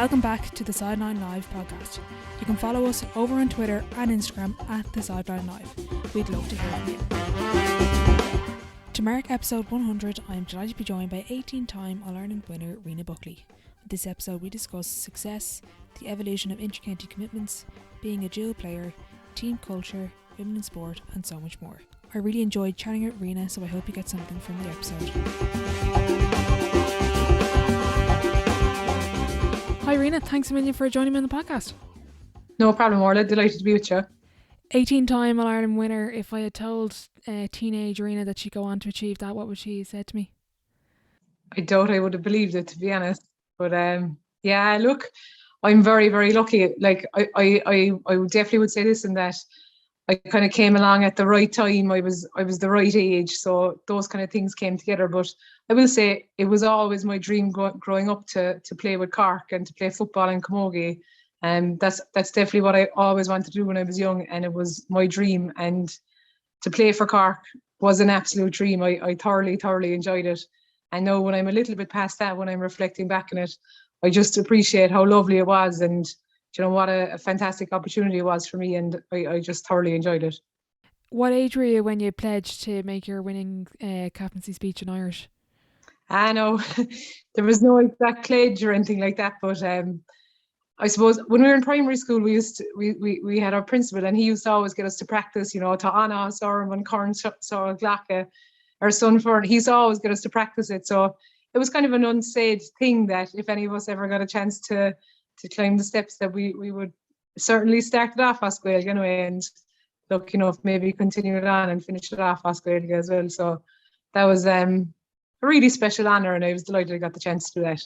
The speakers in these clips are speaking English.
Welcome back to the Sideline Live podcast. You can follow us over on Twitter and Instagram at the Sideline Live. We'd love to hear from you. To mark episode 100, I am delighted to be joined by 18-time All-Ireland winner Reena Buckley. In this episode we discuss success, the evolution of inter-county commitments, being a dual player, team culture, women in sport and so much more. I really enjoyed chatting with Rena, so I hope you get something from the episode. Hi Rena, thanks a million for joining me on the podcast. No problem, Orla. Delighted to be with you. 18-time All-Ireland winner. If I had told teenage Rena that she'd go on to achieve that, what would she have said to me? I doubt I would have believed it, to be honest. But yeah, look, I'm very, very lucky. Like I definitely would say this, and that I kind of came along at the right time. I was the right age, so those kind of things came together. But I will say it was always my dream growing up to play with Cork and to play football in Camogie. And that's definitely what I always wanted to do when I was young, and it was my dream. And to play for Cork was an absolute dream. I thoroughly enjoyed it. I know when I'm a little bit past that, when I'm reflecting back on it, I just appreciate how lovely it was, and you know what a fantastic opportunity it was for me, and I just thoroughly enjoyed it. What age were you when you pledged to make your winning captaincy speech in Irish? I know there was no exact pledge or anything like that, but I suppose when we were in primary school, we had our principal, and he used to always get us to practice, you know, to Anna, Sorum, and Corn, Saw, Glacka, our son for. He used to always get us to practice it, so it was kind of an unsaid thing that if any of us ever got a chance to climb the steps, that we would certainly start it off as Gaeilge anyway, and look, you know, maybe continue it on and finish it off as Gaeilge as well. So that was a really special honour, and I was delighted I got the chance to do that.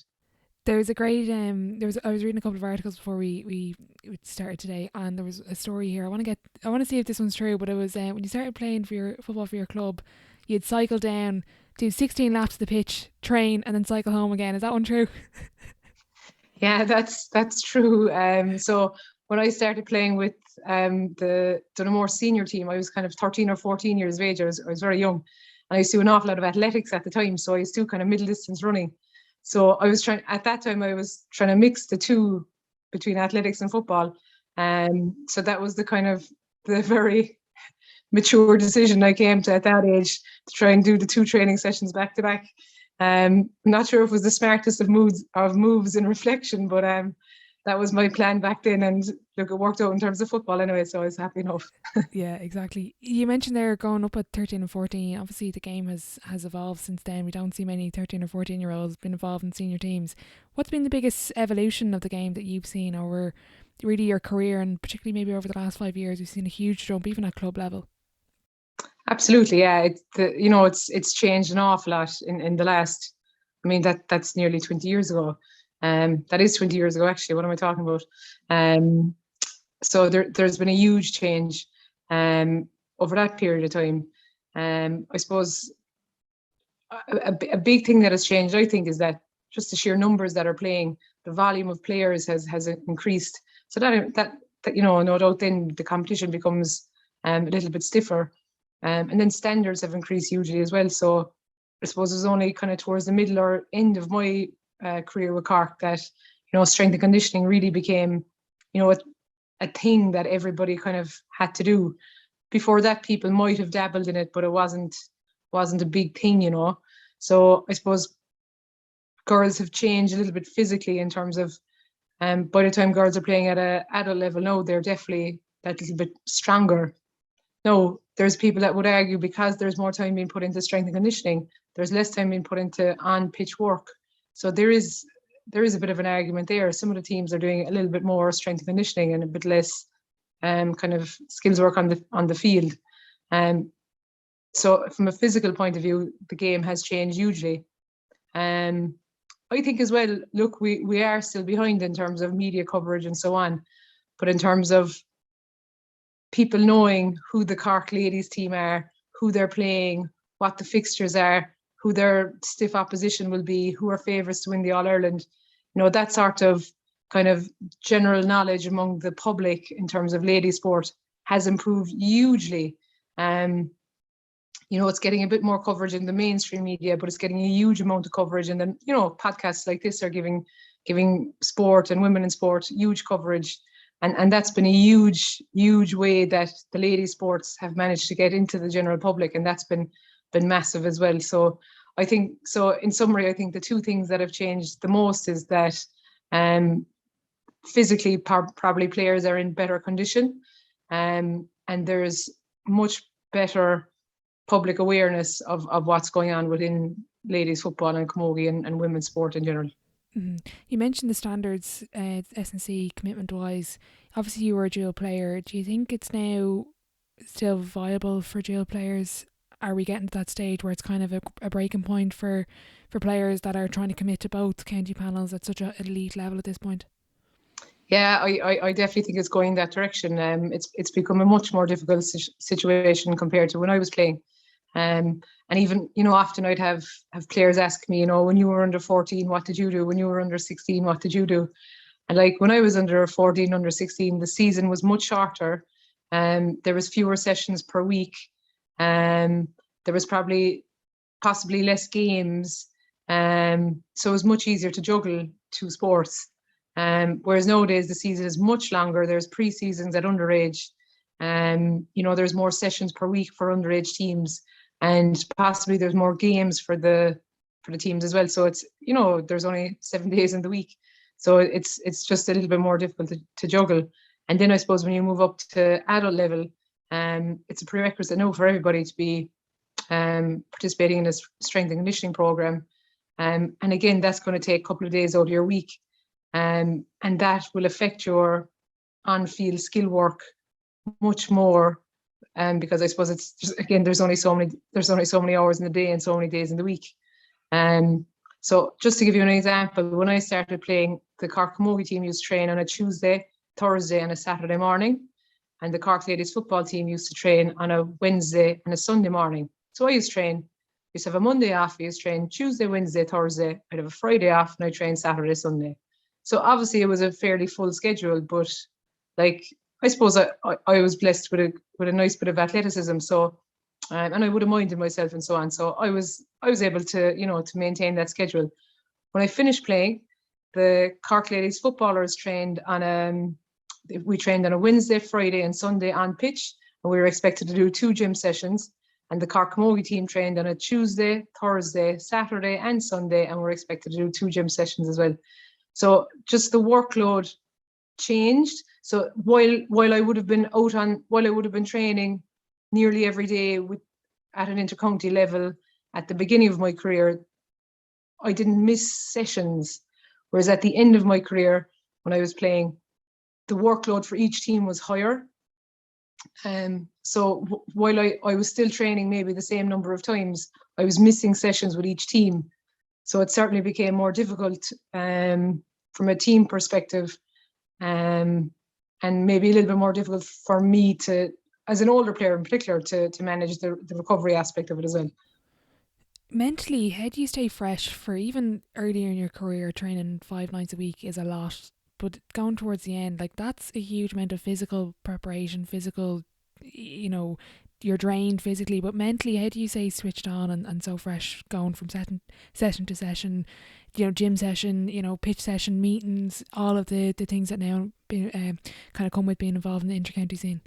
There's a great I was reading a couple of articles before we started today, and there was a story here. I want to see if this one's true, but it was when you started playing for your football for your club, you'd cycle down, do 16 laps of the pitch, train, and then cycle home again. Is that one true? Yeah, that's true. So when I started playing with the Dunamore senior team, I was kind of 13 or 14 years of age. I was very young, and I used to do an awful lot of athletics at the time. So I used to do kind of middle distance running. So I was trying to mix the two between athletics and football. So that was the very mature decision I came to at that age, to try and do the two training sessions back to back. I'm not sure if it was the smartest of moves in reflection, but that was my plan back then, and look, it worked out in terms of football anyway, so I was happy enough. Yeah, exactly. You mentioned there going up at 13 and 14. Obviously the game has evolved since then. We don't see many 13 or 14 year olds been involved in senior teams. What's been the biggest evolution of the game that you've seen over really your career, and particularly maybe over the last 5 years? We've seen a huge jump even at club level. Absolutely, yeah. It's changed an awful lot in the last. I mean, that's nearly 20 years ago. That is 20 years ago, actually. What am I talking about? So there's been a huge change over that period of time. I suppose a big thing that has changed, I think, is that just the sheer numbers that are playing, the volume of players has increased. So that you know, no doubt then the competition becomes a little bit stiffer. And then standards have increased hugely as well. So I suppose it was only kind of towards the middle or end of my career with Cork that, you know, strength and conditioning really became, you know, a thing that everybody kind of had to do. Before that, people might have dabbled in it, but it wasn't a big thing, you know. So I suppose girls have changed a little bit physically in terms of, by the time girls are playing at an adult level now, they're definitely that little bit stronger. No, there's people that would argue because there's more time being put into strength and conditioning, there's less time being put into on-pitch work. So there is a bit of an argument there. Some of the teams are doing a little bit more strength and conditioning and a bit less kind of skills work on the field. So from a physical point of view, the game has changed hugely. I think as well, look, we are still behind in terms of media coverage and so on, but in terms of people knowing who the Cork Ladies team are, who they're playing, what the fixtures are, who their stiff opposition will be, who are favourites to win the All-Ireland, you know, that sort of kind of general knowledge among the public in terms of ladies sport has improved hugely. You know, it's getting a bit more coverage in the mainstream media, but it's getting a huge amount of coverage. And then, you know, podcasts like this are giving giving sport and women in sport huge coverage. And that's been a huge way that the ladies sports have managed to get into the general public, and that's been massive as well. So I think, so in summary, I think the two things that have changed the most is that physically probably players are in better condition, and there's much better public awareness of what's going on within ladies football and camogie and women's sport in general. Mm-hmm. You mentioned the standards, S&C commitment wise. Obviously you were a dual player. Do you think it's now still viable for dual players? Are we getting to that stage where it's kind of a breaking point for players that are trying to commit to both county panels at such an elite level at this point? Yeah, I definitely think it's going that direction. It's become a much more difficult situation compared to when I was playing. And even, often I'd have players ask me, when you were under 14, what did you do? When you were under 16, what did you do? And like when I was under 14, under 16, the season was much shorter. There was fewer sessions per week. There was possibly less games. So it was much easier to juggle two sports. Whereas nowadays the season is much longer. There's pre-seasons at underage. There's more sessions per week for underage teams, and possibly there's more games for the teams as well. So it's, there's only 7 days in the week. So it's just a little bit more difficult to juggle. And then I suppose when you move up to adult level, it's a prerequisite now for everybody to be participating in a strength and conditioning program. And again, that's going to take a couple of days out of your week. And that will affect your on-field skill work much more. Because I suppose it's just, again, there's only so many hours in the day and so many days in the week. So just to give you an example, when I started playing, the Cork Camogie team used to train on a Tuesday, Thursday and a Saturday morning. And the Cork Ladies Football team used to train on a Wednesday and a Sunday morning. So I used to have a Monday off, I used to train Tuesday, Wednesday, Thursday. I'd have a Friday off and I train Saturday, Sunday. So obviously it was a fairly full schedule, but like, I suppose I was blessed with a nice bit of athleticism. So, and I would have minded myself and so on. So I was able to, to maintain that schedule. When I finished playing, the Cork Ladies Footballers trained on a Wednesday, Friday and Sunday on pitch. And we were expected to do 2 gym sessions. And the Cork Camogie team trained on a Tuesday, Thursday, Saturday and Sunday. And we're expected to do 2 gym sessions as well. So just the workload changed. So while I would have been training nearly every day at an intercounty level at the beginning of my career, I didn't miss sessions. Whereas at the end of my career, when I was playing, the workload for each team was higher. So while I was still training maybe the same number of times, I was missing sessions with each team. So it certainly became more difficult from a team perspective. And maybe a little bit more difficult for me to, as an older player in particular, to manage the recovery aspect of it as well. Mentally, how do you stay fresh for even earlier in your career? Training 5 nights a week is a lot, but going towards the end, like that's a huge amount of physical preparation, you're drained physically, but mentally, how do you stay switched on and so fresh going from session to session, gym session, pitch session, meetings, all of the things that now kind of come with being involved in the intercounty scene?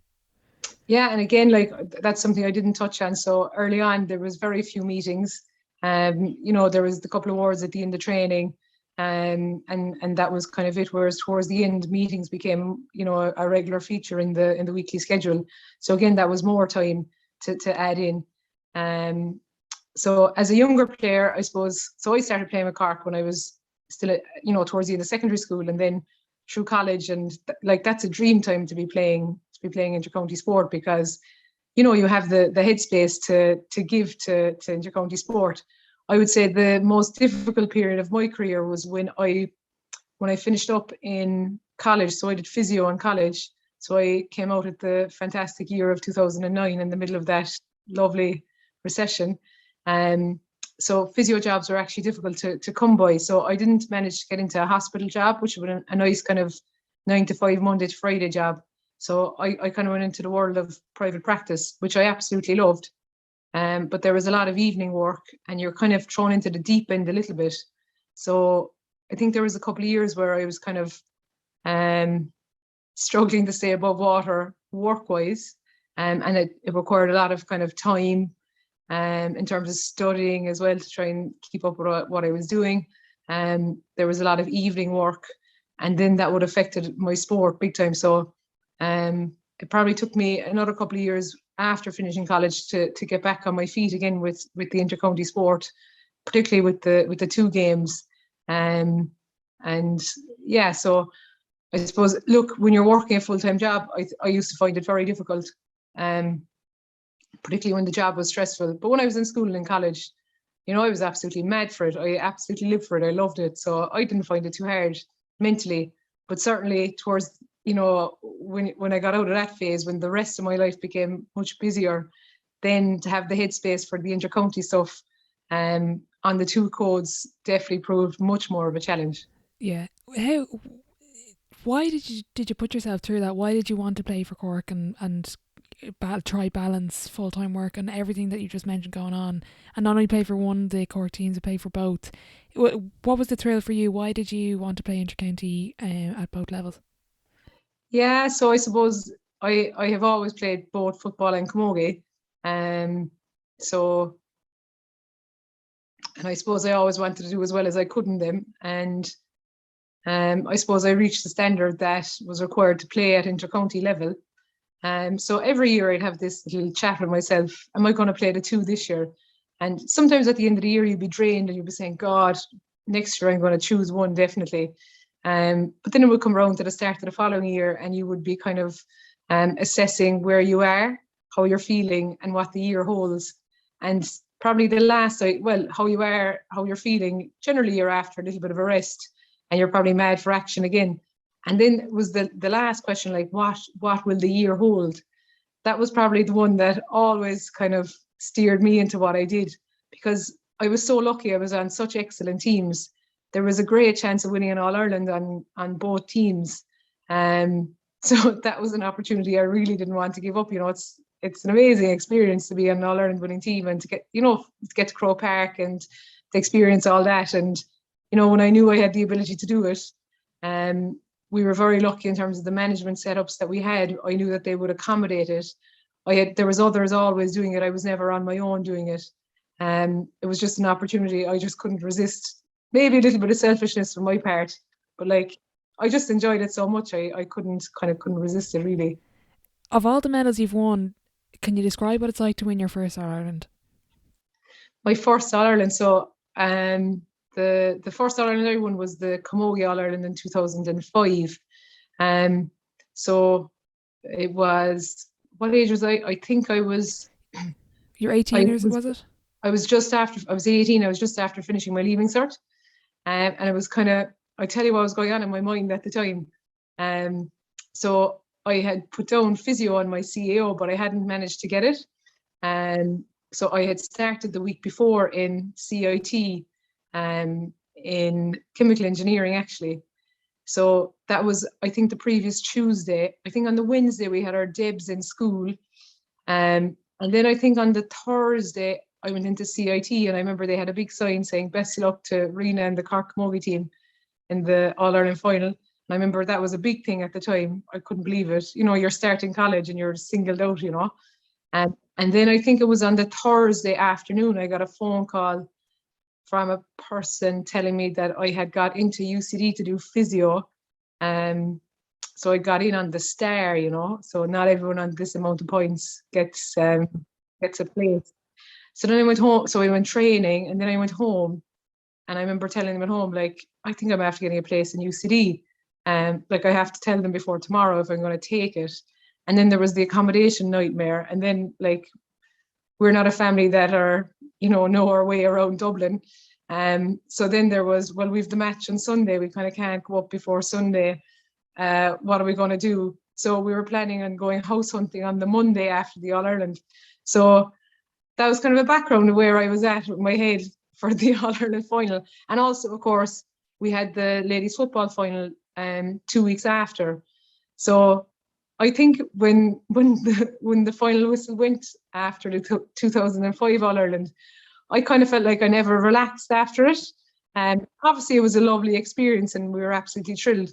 Yeah, and again, like that's something I didn't touch on. So early on, there was very few meetings. There was the couple of hours at the end of training, and that was kind of it. Whereas towards the end, meetings became, a regular feature in the weekly schedule. So again, that was more time to add in. So as a younger player, I suppose, so I started playing with Cork when I was still, towards the end of secondary school, and then through college, and that's a dream time to be playing intercounty sport, because you have the headspace to give to intercounty sport. I would say the most difficult period of my career was when I finished up in college. So I did physio in college. So I came out at the fantastic year of 2009 in the middle of that lovely recession. So physio jobs were actually difficult to come by. So I didn't manage to get into a hospital job, which would have been a nice kind of 9 to 5 Monday to Friday job. So I kind of went into the world of private practice, which I absolutely loved. But there was a lot of evening work and you're kind of thrown into the deep end a little bit. So I think there was a couple of years where I was kind of struggling to stay above water work-wise, and it required a lot of kind of time in terms of studying as well to try and keep up with what I was doing. There was a lot of evening work, and then that would have affected my sport big time. So it probably took me another couple of years after finishing college to get back on my feet again with the intercounty sport, particularly with the two games. And yeah, so I suppose, look, when you're working a full-time job, I used to find it very difficult, particularly when the job was stressful. But when I was in school and in college, you know, I was absolutely mad for it. I absolutely lived for it. I loved it. So I didn't find it too hard mentally. But certainly towards, you know, when I got out of that phase, when the rest of my life became much busier, then to have the headspace for the intercounty stuff on the two codes definitely proved much more of a challenge. Yeah. Why did you put yourself through that? Why did you want to play for Cork and try balance full-time work and everything that you just mentioned going on, and not only play for one of the Cork teams, but play for both? What was the thrill for you? Why did you want to play intercounty at both levels? Yeah, so I suppose I have always played both football and camogie, so, and I suppose I always wanted to do as well as I could in them, and I suppose I reached the standard that was required to play at intercounty level. So every year I'd have this little chat with myself, am I going to play the two this year? And sometimes at the end of the year you'd be drained and you'd be saying, God, next year I'm going to choose one definitely. But then it would come around to the start of the following year and you would be kind of assessing where you are, how you're feeling and what the year holds. And probably the last, how you are, how you're feeling, generally you're after a little bit of a rest and you're probably mad for action again. And then it was the last question, like what will the year hold? That was probably the one that always kind of steered me into what I did, because I was so lucky. I was on such excellent teams. There was a great chance of winning an All-Ireland on both teams. So that was an opportunity I really didn't want to give up. You know, it's an amazing experience to be on an All-Ireland winning team and to get to Croke Park and to experience all that. And, you know, when I knew I had the ability to do it, we were very lucky in terms of the management setups that we had. I knew that they would accommodate it. There was others always doing it. I was never on my own doing it. It was just an opportunity I just couldn't resist. Maybe a little bit of selfishness from my part, but like I just enjoyed it so much. I couldn't resist it really. Of all the medals you've won, can you describe what it's like to win your first All-Ireland? My first All-Ireland, so the first All-Ireland I won was the Camogie All-Ireland in 2005. So it was, what age was I? I think I was... You're 18, was it? I was 18. I was just after finishing my leaving cert. And it was kind of, I tell you what was going on in my mind at the time. So I had put down physio on my CAO, but I hadn't managed to get it. So I had started the week before in CIT, in chemical engineering actually. So that was, I think, the previous Tuesday. I think on the Wednesday we had our debs in school. And then I think on the Thursday I went into CIT and I remember they had a big sign saying best of luck to Rena and the Cork Camogie team in the All-Ireland final. And I remember that was a big thing at the time. I couldn't believe it. You know, you're starting college and you're singled out, you know. And then I think it was on the Thursday afternoon, I got a phone call from a person telling me that I had got into UCD to do physio. So I got in on the star, you know, so not everyone on this amount of points gets a place. So then I went home, so I went training and then I went home and I remember telling them at home, like, I think I'm after getting a place in UCD. Like I have to tell them before tomorrow if I'm going to take it. And then there was the accommodation nightmare. And then like, we're not a family that are, you know our way around Dublin. So then there was, well, we've the match on Sunday. We kind of can't go up before Sunday. What are we going to do? So we were planning on going house hunting on the Monday after the All-Ireland. So that was kind of a background of where I was at with my head for the All-Ireland final. And also, of course, we had the ladies football final 2 weeks after. So I think when the final whistle went after the 2005 All-Ireland, I kind of felt like I never relaxed after it. Obviously, it was a lovely experience and we were absolutely thrilled.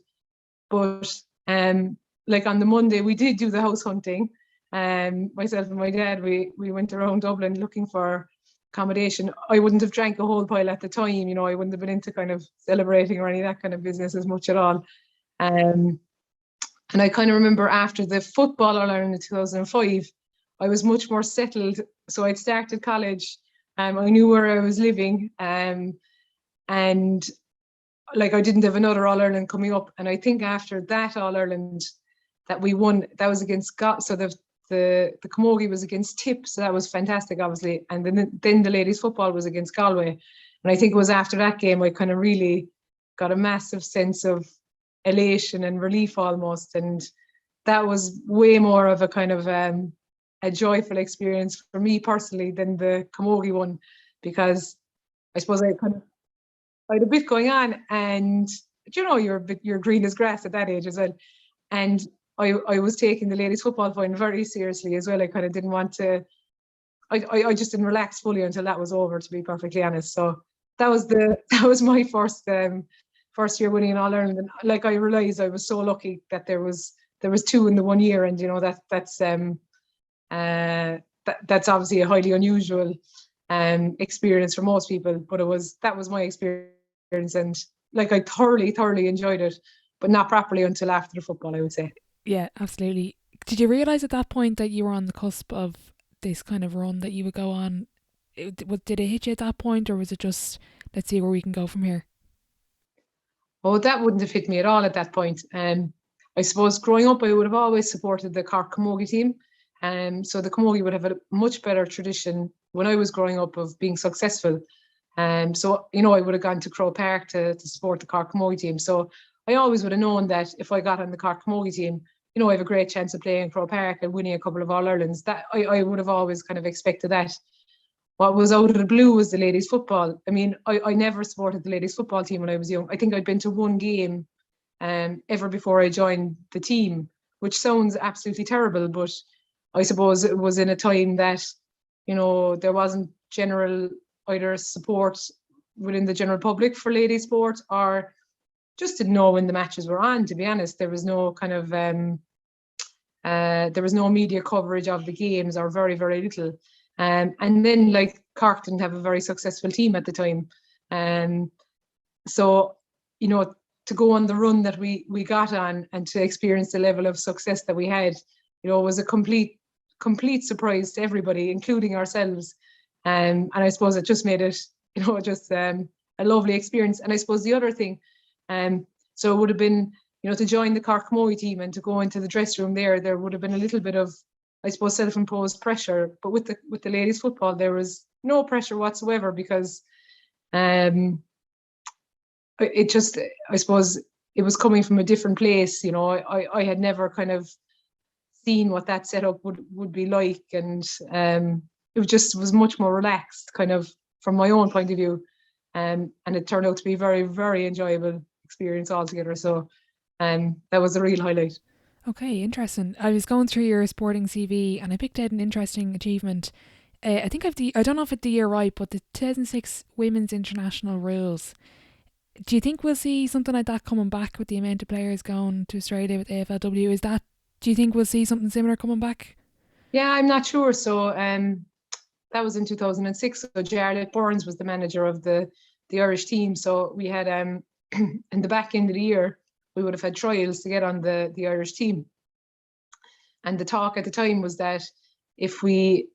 But like on the Monday, we did do the house hunting. Myself and my dad, we went around Dublin looking for accommodation. I wouldn't have drank a whole pile at the time, you know, I wouldn't have been into kind of celebrating or any of that kind of business as much at all. And I kind of remember after the Football All-Ireland in 2005, I was much more settled. So I'd started college, I knew where I was living, and like I didn't have another All-Ireland coming up. And I think after that All-Ireland that we won, that was against so the Camogie was against Tip, so that was fantastic, obviously. And then the ladies football was against Galway. And I think it was after that game I kind of really got a massive sense of elation and relief almost. And that was way more of a kind of a joyful experience for me personally than the Camogie one, because I suppose I had a bit going on, and you know, you're green as grass at that age as well. And I was taking the ladies football final very seriously as well. I kind of didn't want to, I just didn't relax fully until that was over, to be perfectly honest. So that was my first year winning an All-Ireland. And like I realised I was so lucky that there was 2 in the 1 year, and you know, that's obviously a highly unusual experience for most people, but that was my experience, and like I thoroughly enjoyed it, but not properly until after the football, I would say. Yeah, absolutely. Did you realise at that point that you were on the cusp of this kind of run that you would go on? Did it hit you at that point, or was it just, let's see where we can go from here? Oh, that wouldn't have hit me at all at that point. I suppose growing up, I would have always supported the Cork Camogie team. So the Camogie would have a much better tradition when I was growing up of being successful. So, you know, I would have gone to Crow Park to support the Cork Camogie team. So I always would have known that if I got on the Cork Camogie team, you know, I have a great chance of playing Crow Park and winning a couple of All-Irelands. That I would have always kind of expected that. What was out of the blue was the ladies football. I mean, I never supported the ladies football team when I was young. I think I'd been to one game ever before I joined the team, which sounds absolutely terrible, but I suppose it was in a time that, you know, there wasn't general either support within the general public for ladies sport, or just didn't know when the matches were on, to be honest. There was no kind of there was no media coverage of the games, or very, very little. And then, like, Cork didn't have a very successful team at the time. So, you know, to go on the run that we got on and to experience the level of success that we had, you know, was a complete surprise to everybody, including ourselves. And I suppose it just made it, you know, just a lovely experience. And I suppose the other thing, so it would have been, you know, to join the Cork Camogie team and to go into the dressing room there would have been a little bit of, I suppose, self-imposed pressure. But with the ladies football, there was no pressure whatsoever, because it just, I suppose, it was coming from a different place. You know, I had never kind of seen what that setup would be like, and it was much more relaxed, kind of from my own point of view, and it turned out to be a very, very enjoyable experience altogether. So that was a real highlight. Okay, interesting. I was going through your sporting CV and I picked out an interesting achievement. I think I don't know if it's the year right, but the 2006 Women's International Rules. Do you think we'll see something like that coming back with the amount of players going to Australia with AFLW? Do you think we'll see something similar coming back? Yeah, I'm not sure. So that was in 2006. So Jarlath Burns was the manager of the Irish team. So we had in the back end of the year, we would have had trials to get on the Irish team. And the talk at the time was that if the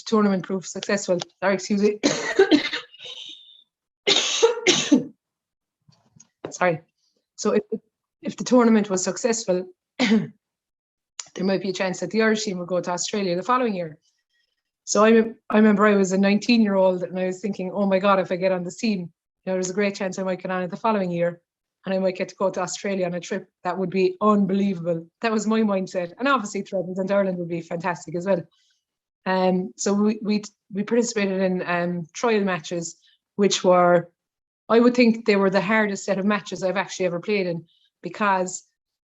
tournament proved successful, sorry. So if the tournament was successful, there might be a chance that the Irish team would go to Australia the following year. So I remember I was a 19-year-old and I was thinking, oh my God, if I get on this team, you know, there's a great chance I might get on it the following year and I might get to go to Australia on a trip. That would be unbelievable. That was my mindset. And obviously to represent Ireland would be fantastic as well. So we participated in trial matches, which were, I would think they were the hardest set of matches I've actually ever played in, because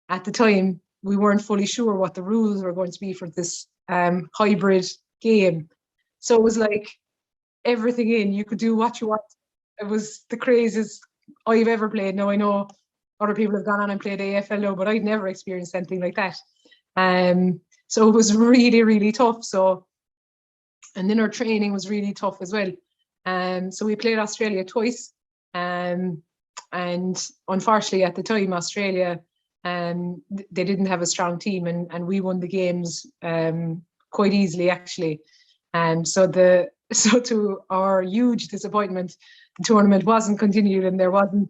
at the time we weren't fully sure what the rules were going to be for this hybrid game. So it was like everything in, you could do what you want. it was the craziest I've ever played. Now I know other people have gone on and played AFLO, but I'd never experienced anything like that. So it was really, really tough. So, and then our training was really tough as well. So we played Australia twice. And unfortunately at the time, Australia, they didn't have a strong team, and we won the games quite easily actually. So to our huge disappointment, the tournament wasn't continued, and there wasn't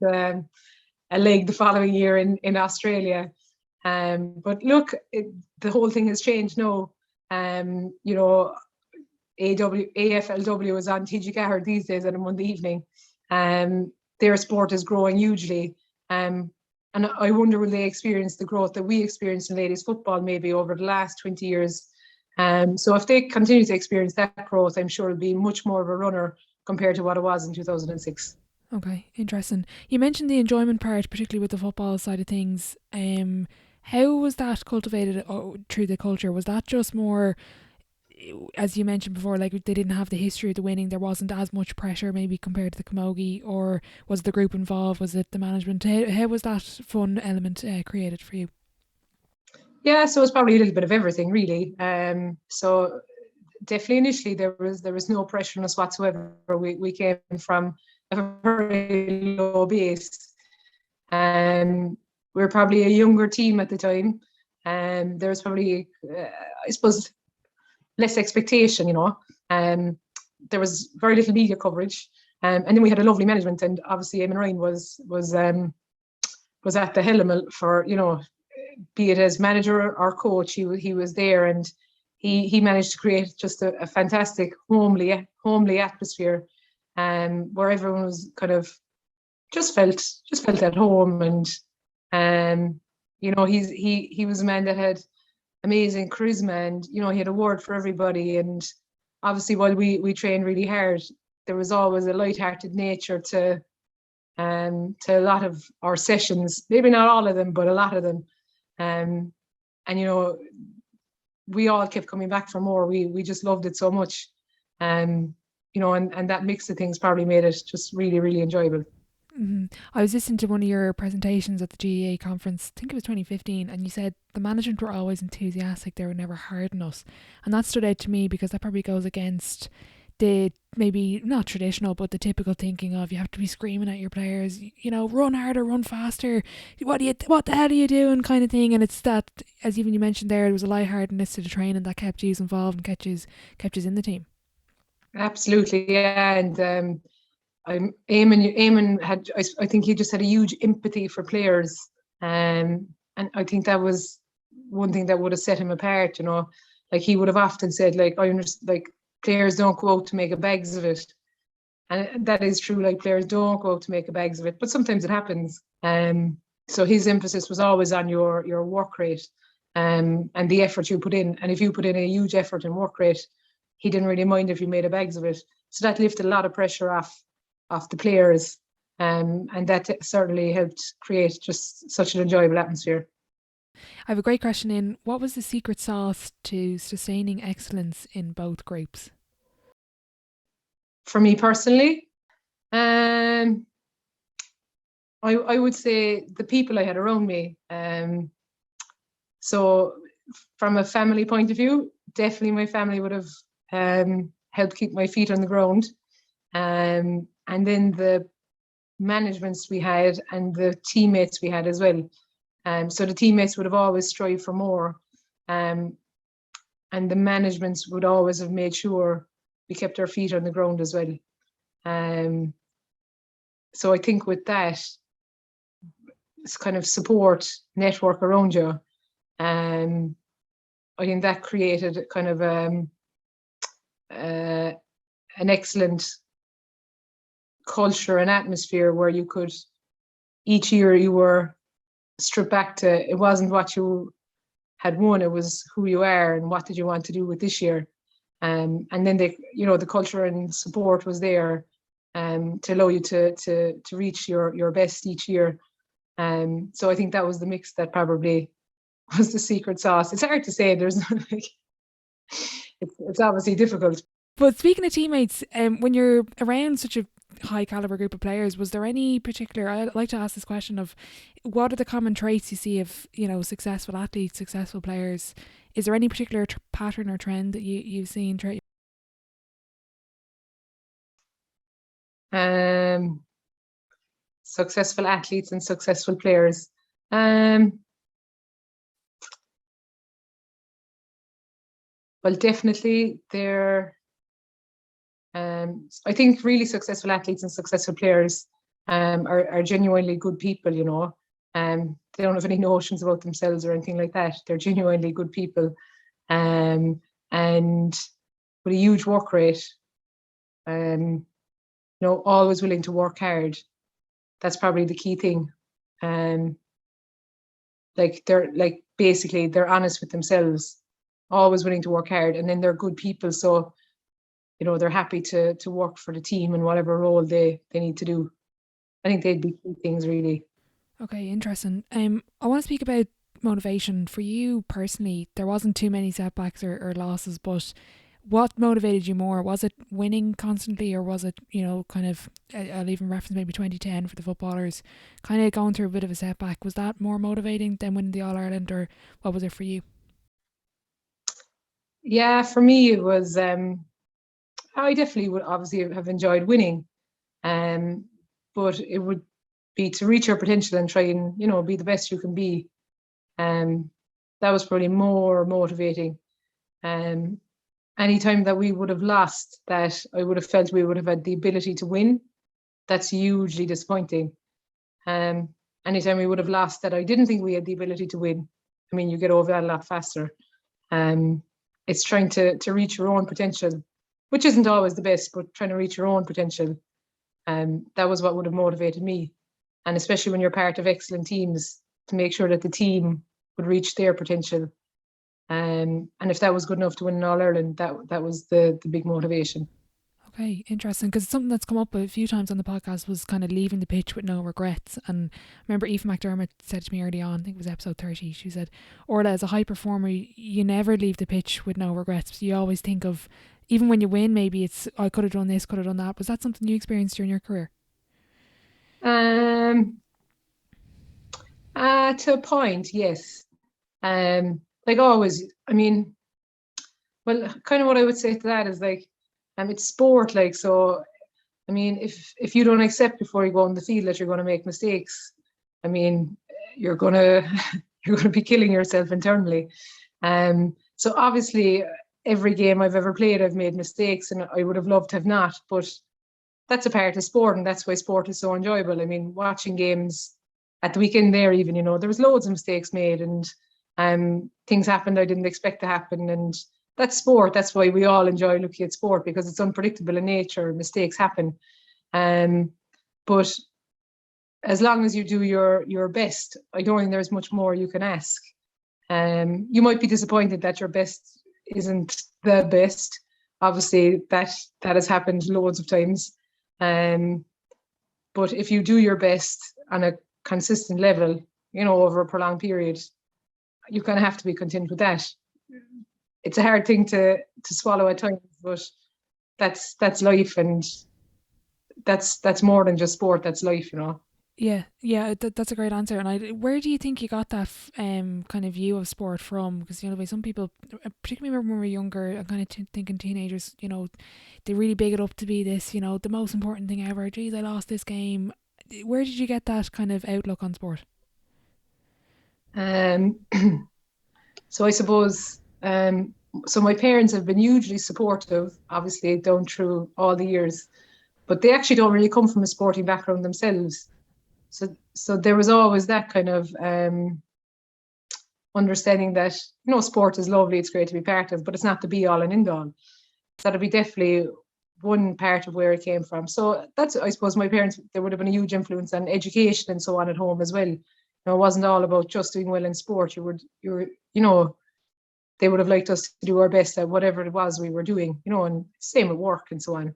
a leg the following year in Australia. But look, the whole thing has changed now. You know, AFLW is on TG Gahard these days on a Monday evening. Their sport is growing hugely. And I wonder will they experience the growth that we experienced in ladies football maybe over the last 20 years. So if they continue to experience that growth, I'm sure it'll be much more of a runner compared to what it was in 2006. Okay, interesting. You mentioned the enjoyment part, particularly with the football side of things. How was that cultivated through the culture? Was that just more, as you mentioned before, like they didn't have the history of the winning, there wasn't as much pressure maybe compared to the Camogie, or was the group involved? Was it the management? How was that fun element created for you? Yeah, so it's probably a little bit of everything, really. So definitely initially there was no pressure on us whatsoever. We came from a very low base. We were probably a younger team at the time, and there was probably, I suppose, less expectation. You know, there was very little media coverage, and then we had a lovely management, and obviously Eamon Ryan was at the helm for, you know, be it as manager or coach, he was there, and he managed to create just a fantastic homely atmosphere, where everyone was kind of just felt at home. And you know, he was a man that had amazing charisma, and you know, he had a word for everybody. And obviously while we trained really hard, there was always a light-hearted nature to a lot of our sessions, maybe not all of them, but a lot of them. And you know, we all kept coming back for more. We just loved it so much. You know, and that mix of things probably made it just really, really enjoyable. Mm-hmm. I was listening to one of your presentations at the GEA conference, I think it was 2015, and you said the management were always enthusiastic, they were never hard on us. And that stood out to me because that probably goes against the, maybe not traditional, but the typical thinking of you have to be screaming at your players, you know, run harder, run faster, what the hell are you doing kind of thing. And it's that, as even you mentioned there was a lightheartedness to the training that kept you involved and kept you in the team. Absolutely, yeah. And Eamon had, I think he just had a huge empathy for players, and I think that was one thing that would have set him apart. You know, like he would have often said, like, I understand, like, players don't go out to make a bags of it, and that is true. Like, players don't go out to make a bags of it, but sometimes it happens. So his emphasis was always on your work rate, and the effort you put in. And if you put in a huge effort and work rate, he didn't really mind if you made a bags of it. So that lifted a lot of pressure off the players, and that certainly helped create just such an enjoyable atmosphere. I have a great question in. What was the secret sauce to sustaining excellence in both groups? For me personally, I would say the people I had around me. So from a family point of view, definitely my family would have helped keep my feet on the ground. And then the managements we had and the teammates we had as well. So the teammates would have always strived for more. And the managements would always have made sure we kept our feet on the ground as well. So I think with that, it's kind of support network around you. I think that created kind of an excellent culture and atmosphere where you could, each year you were stripped back to, it wasn't what you had won, it was who you are and what did you want to do with this year. And then the culture and support was there to allow you to reach your best each year. So I think that was the mix that probably was the secret sauce. It's hard to say, there's like, it's obviously difficult. But speaking of teammates, when you're around such a high caliber group of players. Was there any particular, I'd like to ask this question of what are the common traits you see of, you know, successful athletes, successful players? Is there any particular pattern or trend that you've seen? Successful athletes and successful players. Well, definitely I think really successful athletes and successful players are genuinely good people, you know. They don't have any notions about themselves or anything like that. They're genuinely good people, and with a huge work rate. You know, always willing to work hard. That's probably the key thing. Basically they're honest with themselves, always willing to work hard, and then they're good people. So, you know, they're happy to work for the team in whatever role they need to do. I think they'd be key things, really. Okay, interesting. I want to speak about motivation. For you personally, there wasn't too many setbacks or losses, but what motivated you more? Was it winning constantly, or was it, you know, kind of, I'll even reference maybe 2010 for the footballers, kind of going through a bit of a setback? Was that more motivating than winning the All-Ireland, or what was it for you? Yeah, for me it was, I definitely would obviously have enjoyed winning, but it would be to reach your potential and try and, you know, be the best you can be. That was probably more motivating. Anytime that we would have lost, that I would have felt we would have had the ability to win, that's hugely disappointing. Anytime we would have lost that I didn't think we had the ability to win, I mean, you get over that a lot faster. It's trying to reach your own potential, which isn't always the best, but trying to reach your own potential. That was what would have motivated me. And especially when you're part of excellent teams, to make sure that the team would reach their potential. And if that was good enough to win an All-Ireland, that was the big motivation. Okay, interesting, because something that's come up a few times on the podcast was kind of leaving the pitch with no regrets. And I remember Aoife McDermott said to me early on, I think it was episode 30, she said, Orla, as a high performer, you never leave the pitch with no regrets. You always think of, even when you win, maybe it's, I could have done this, could have done that. Was that something you experienced during your career? To a point, yes. Like always, I mean, well, kind of what I would say to that is like, it's sport, like, so, I mean, if you don't accept before you go on the field that you're going to make mistakes, I mean, you're gonna be killing yourself internally. So obviously, every game I've ever played, I've made mistakes, and I would have loved to have not, but that's a part of sport, and that's why sport is so enjoyable. I mean, watching games at the weekend there, even, you know, there was loads of mistakes made, and things happened I didn't expect to happen, and that's sport. That's why we all enjoy looking at sport, because it's unpredictable in nature. Mistakes happen. But as long as you do your best, I don't think there's much more you can ask. You might be disappointed that your best isn't the best. Obviously, that has happened loads of times. But if you do your best on a consistent level, you know, over a prolonged period, you kind of have to be content with that. It's a hard thing to swallow at times, but that's life, and that's more than just sport. That's life, you know. Yeah, that's a great answer. And where do you think you got that kind of view of sport from? Because, you know, by some people, particularly when we were younger, I'm kind of thinking teenagers, you know, they really big it up to be this, you know, the most important thing ever. Geez, I lost this game. Where did you get that kind of outlook on sport? So I suppose, so my parents have been hugely supportive, obviously, down through all the years, but they actually don't really come from a sporting background themselves. So there was always that kind of understanding that, you know, sport is lovely, it's great to be part of, but it's not the be all and end all. So that'd be definitely one part of where it came from. So that's, I suppose, my parents, there would have been a huge influence on education and so on at home as well. You know, it wasn't all about just doing well in sport. You were, you know, they would have liked us to do our best at whatever it was we were doing, you know, and same at work and so on,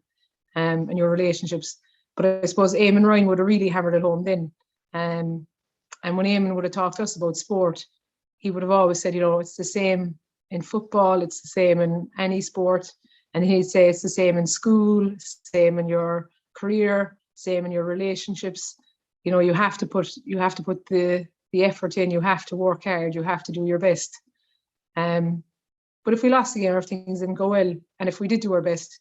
and your relationships. But I suppose Eamon Ryan would have really hammered it home then. And when Eamon would have talked to us about sport, he would have always said, you know, it's the same in football, it's the same in any sport. And he'd say it's the same in school, it's the same in your career, same in your relationships. You know, you have to put the effort in. You have to work hard. You have to do your best. But if we lost the game or if things didn't go well, and if we did do our best,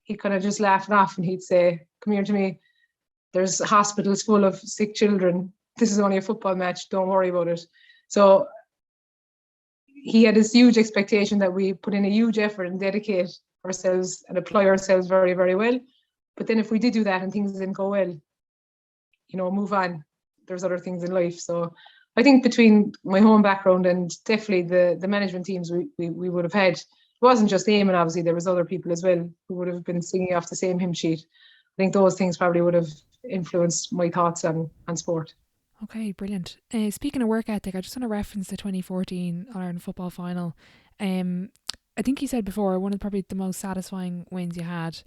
he'd kind of just laugh it off and he'd say, "Come here to me. There's hospitals full of sick children. This is only a football match. Don't worry about it." So he had this huge expectation that we put in a huge effort and dedicate ourselves and apply ourselves very, very well. But then if we did do that and things didn't go well, you know, move on. There's other things in life. So I think between my home background and definitely the management teams we would have had, it wasn't just Eamon, obviously, there was other people as well who would have been singing off the same hymn sheet. I think those things probably would have influenced my thoughts on sport. Okay, brilliant. Speaking of work ethic, I just want to reference the 2014 All-Ireland football final. I think you said before, one of probably the most satisfying wins you had.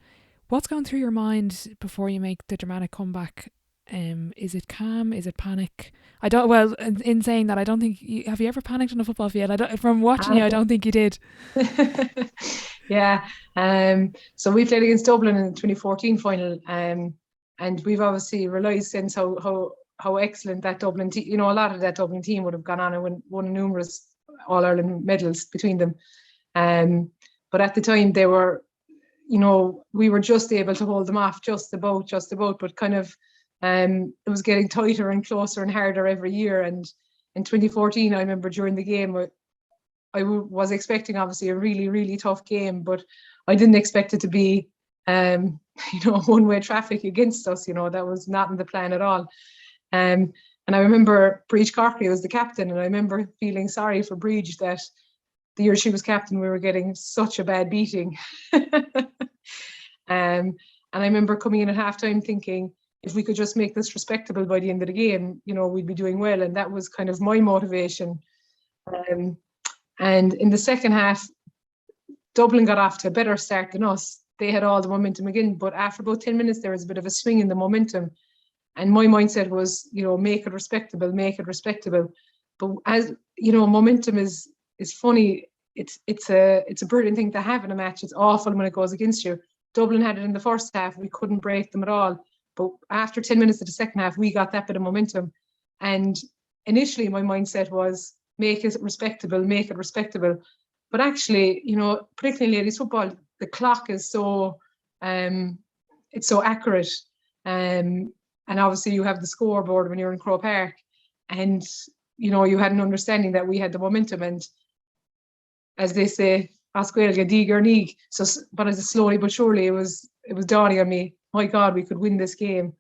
What's going through your mind before you make the dramatic comeback? Is it calm? Is it panic? I don't. Well, in saying that, I don't think. Have you ever panicked on a football field? From watching you, I don't think you did. Yeah. So we played against Dublin in the 2014 final, and we've obviously realised since how excellent that Dublin team. You know, a lot of that Dublin team would have gone on and won numerous All-Ireland medals between them. But at the time, they were, you know, we were just able to hold them off, just about, but kind of. It was getting tighter and closer and harder every year. And in 2014, I remember during the game, I was expecting obviously a really, really tough game, but I didn't expect it to be, one-way traffic against us. You know, that was not in the plan at all. And I remember Breach Corkley was the captain, and I remember feeling sorry for Breach that the year she was captain, we were getting such a bad beating. And I remember coming in at halftime thinking, if we could just make this respectable by the end of the game, you know, we'd be doing well. And that was kind of my motivation. And in the second half, Dublin got off to a better start than us. They had all the momentum again, but after about 10 minutes, there was a bit of a swing in the momentum. And my mindset was, you know, make it respectable. But as you know, momentum is funny. It's a brilliant thing to have in a match. It's awful when it goes against you. Dublin had it in the first half. We couldn't break them at all. But after 10 minutes of the second half, we got that bit of momentum. And initially my mindset was make it respectable. But actually, you know, particularly in ladies football, the clock is so, it's so accurate. And obviously you have the scoreboard when you're in Croke Park. And, you know, you had an understanding that we had the momentum. And as they say, Oscuelga, dig or nig. So, but as slowly but surely, it was dawning on me, my God, we could win this game.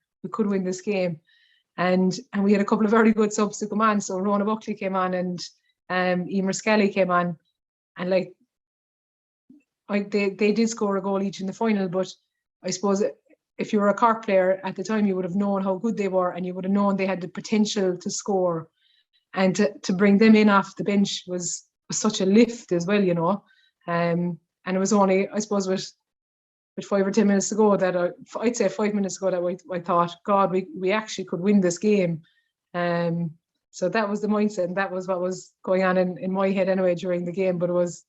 And we had a couple of very good subs to come on. So Reena Buckley came on and Emer Scully came on. And like, they did score a goal each in the final. But I suppose if you were a Cork player at the time, you would have known how good they were and you would have known they had the potential to score. And to bring them in off the bench was such a lift as well, you know. And it was only, I suppose, with 5 or 10 minutes to go that I'd say 5 minutes ago that I thought, God, we actually could win this game. So that was the mindset, and that was what was going on in my head anyway during the game. But it was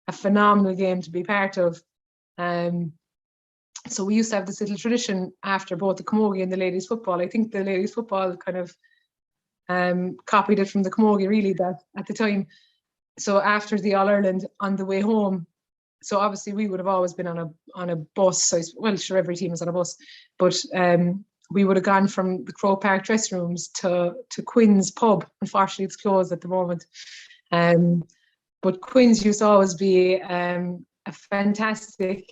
a phenomenal game to be part of. So we used to have this little tradition after both the Camogie and the ladies football. I think the ladies football kind of copied it from the Camogie, really, that at the time. So after the All-Ireland, on the way home, so obviously we would have always been on a bus. Well, sure, every team is on a bus, but we would have gone from the Croke Park dressing rooms to Quinn's pub. Unfortunately, it's closed at the moment. But Quinn's used to always be a fantastic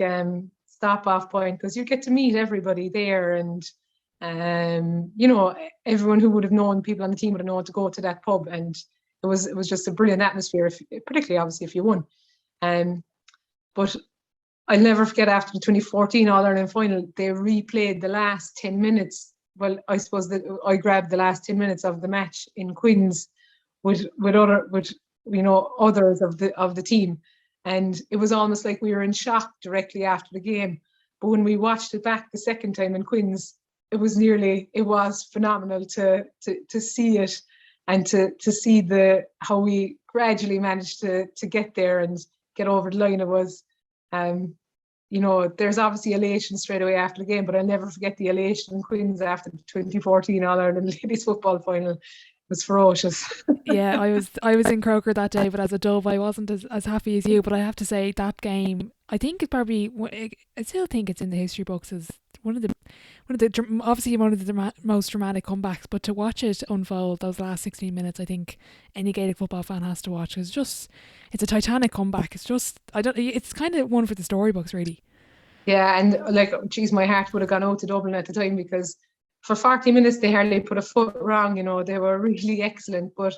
stop-off point because you get to meet everybody there, and you know, everyone who would have known, people on the team would have known to go to that pub, and it was just a brilliant atmosphere, particularly obviously if you won. But I'll never forget, after the 2014 All-Ireland final, they replayed the last 10 minutes. Well, I suppose that I grabbed the last 10 minutes of the match in Quinn's with others of the team. And it was almost like we were in shock directly after the game. But when we watched it back the second time in Quinn's, it was phenomenal to see it, and to see how we gradually managed to get there and get over the line. It was, there's obviously elation straight away after the game, but I'll never forget the elation in Queens after the 2014 All-Ireland Ladies Football Final. It was ferocious. Yeah, I was in Croker that day, but as a Dove, I wasn't as happy as you. But I have to say that game, I think it's probably, I still think it's in the history books as one of the obviously one of the most dramatic comebacks. But to watch it unfold those last 16 minutes, I think any Gaelic football fan has to watch. It's a titanic comeback. It's kind of one for the storybooks, really. Yeah, and geez, my heart would have gone out to Dublin at the time, because for 40 minutes they hardly put a foot wrong. They were really excellent, but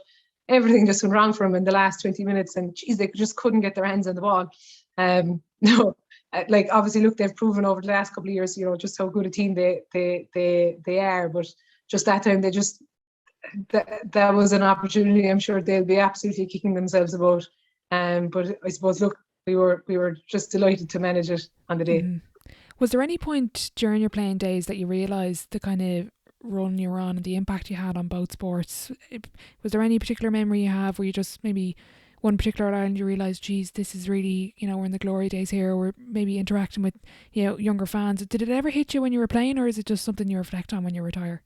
everything just went wrong for them in the last 20 minutes, and geez, they just couldn't get their hands on the ball. No, obviously, look, they've proven over the last couple of years, just how good a team they are. But just that time, that was an opportunity. I'm sure they'll be absolutely kicking themselves about. But I suppose, look, we were just delighted to manage it on the day. Mm-hmm. Was there any point during your playing days that you realised the kind of run you were on and the impact you had on both sports? Was there any particular memory you have where you just maybe one particular island you realised, geez, this is really, we're in the glory days here, or maybe interacting with, younger fans? Did it ever hit you when you were playing, or is it just something you reflect on when you retire?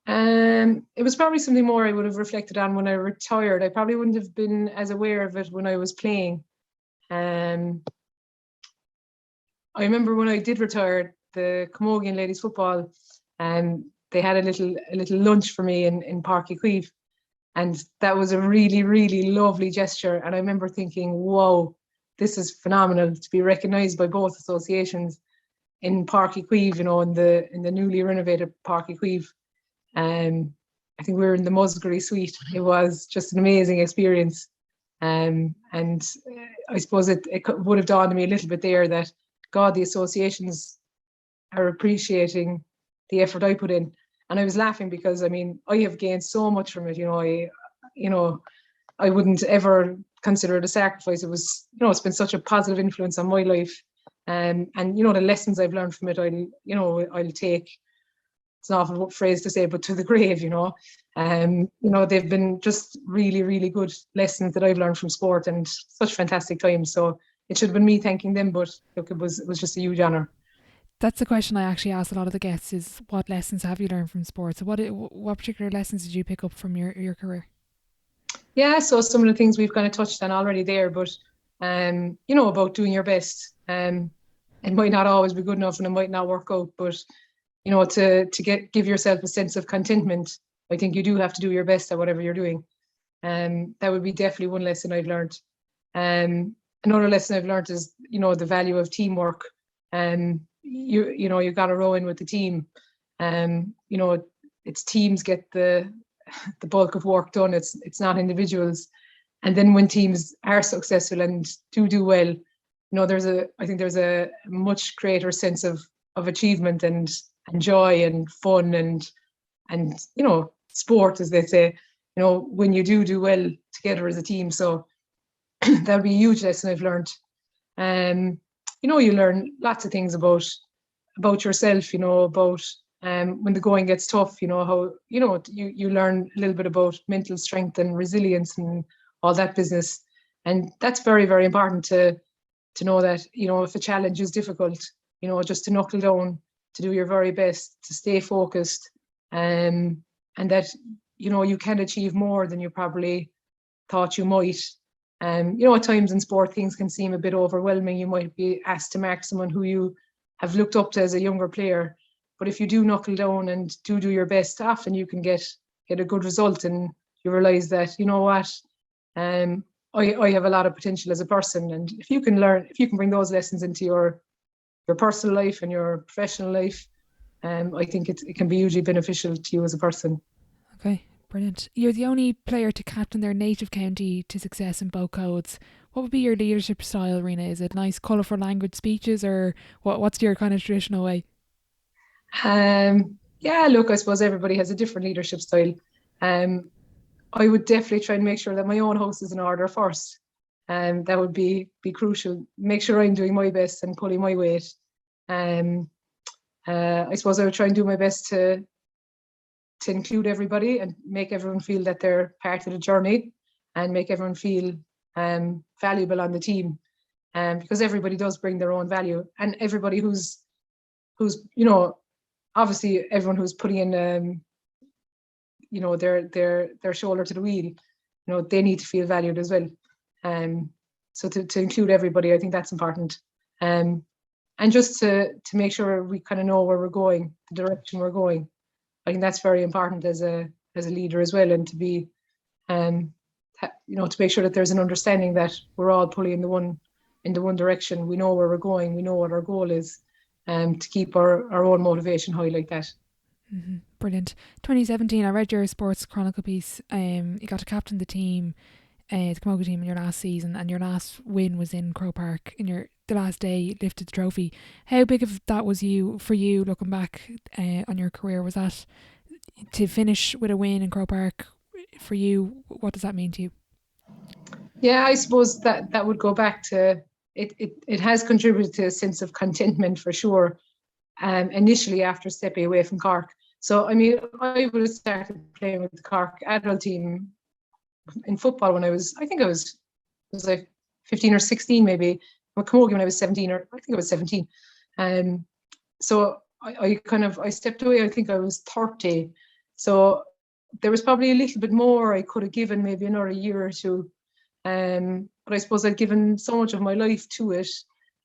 It was probably something more I would have reflected on when I retired. I probably wouldn't have been as aware of it when I was playing. I remember when I did retire, the Camogie Ladies Football, they had a little lunch for me in Páirc Uí Chaoimh, and that was a really, really lovely gesture. And I remember thinking, whoa, this is phenomenal to be recognised by both associations in Páirc Uí Chaoimh, in the newly renovated Páirc Uí Chaoimh. I think we were in the Musgrave suite. It was just an amazing experience. And I suppose it would have dawned on me a little bit there that, God, the associations are appreciating the effort I put in. And I was laughing because, I have gained so much from it. I wouldn't ever consider it a sacrifice. It was, it's been such a positive influence on my life. And the lessons I've learned from it, I'll take. It's an awful phrase to say, but to the grave, they've been just really, really good lessons that I've learned from sport, and such fantastic times. So it should have been me thanking them, but look, it was just a huge honour. That's the question I actually ask a lot of the guests, is what lessons have you learned from sport? So what particular lessons did you pick up from your career? Yeah, so some of the things we've kind of touched on already there, but about doing your best. It might not always be good enough and it might not work out, but to give yourself a sense of contentment, I think you do have to do your best at whatever you're doing. That would be definitely one lesson I've learned. Another lesson I've learned is, the value of teamwork. You've got to row in with the team. It's teams get the bulk of work done. It's not individuals. And then when teams are successful and do well, I think there's a much greater sense of achievement and joy and fun and sport, as they say, when you do well together as a team. So that would be a huge lesson I've learned. You learn lots of things about yourself, about when the going gets tough, how you learn a little bit about mental strength and resilience and all that business. And that's very, very important to know that, if a challenge is difficult, just to knuckle down, to do your very best, to stay focused, and that, you can achieve more than you probably thought you might. At times in sport, things can seem a bit overwhelming. You might be asked to mark someone who you have looked up to as a younger player. But if you do knuckle down and do your best, often you can get a good result, and you realise that, I have a lot of potential as a person. And if you can bring those lessons into your personal life and your professional life, I think it can be hugely beneficial to you as a person. Okay, brilliant. You're the only player to captain their native county to success in both codes. What would be your leadership style, Rena? Is it nice, colourful language speeches, or what's your kind of traditional way? Yeah, look, I suppose everybody has a different leadership style. I would definitely try and make sure that my own house is in order first. That would be crucial. Make sure I'm doing my best and pulling my weight. I suppose I would try and do my best to include everybody and make everyone feel that they're part of the journey, and make everyone feel valuable on the team. because everybody does bring their own value, and everybody who's obviously everyone who's putting in their shoulder to the wheel, they need to feel valued as well. So to include everybody, I think that's important. And just to make sure we kind of know where we're going, the direction we're going. I think that's very important as a leader as well, and to be to make sure that there's an understanding that we're all pulling in the one direction. We know where we're going, we know what our goal is, to keep our own motivation high like that. Mm-hmm. Brilliant. 2017, I read your Sports Chronicle piece. You got to captain the team, the Camogie team, in your last season, and your last win was in Croke Park. The last day you lifted the trophy. How big of that was for you looking back on your career? Was that to finish with a win in Croke Park for you? What does that mean to you? Yeah, I suppose that would go back to it has contributed to a sense of contentment for sure. Initially after stepping away from Cork. So I mean, I would have started playing with the Cork adult team in football when I was like 15 or 16 maybe. With Camogie when I was 17, or I think I was 17. So I stepped away, I think I was 30. So there was probably a little bit more I could have given, maybe another year or two. But I suppose I'd given so much of my life to it.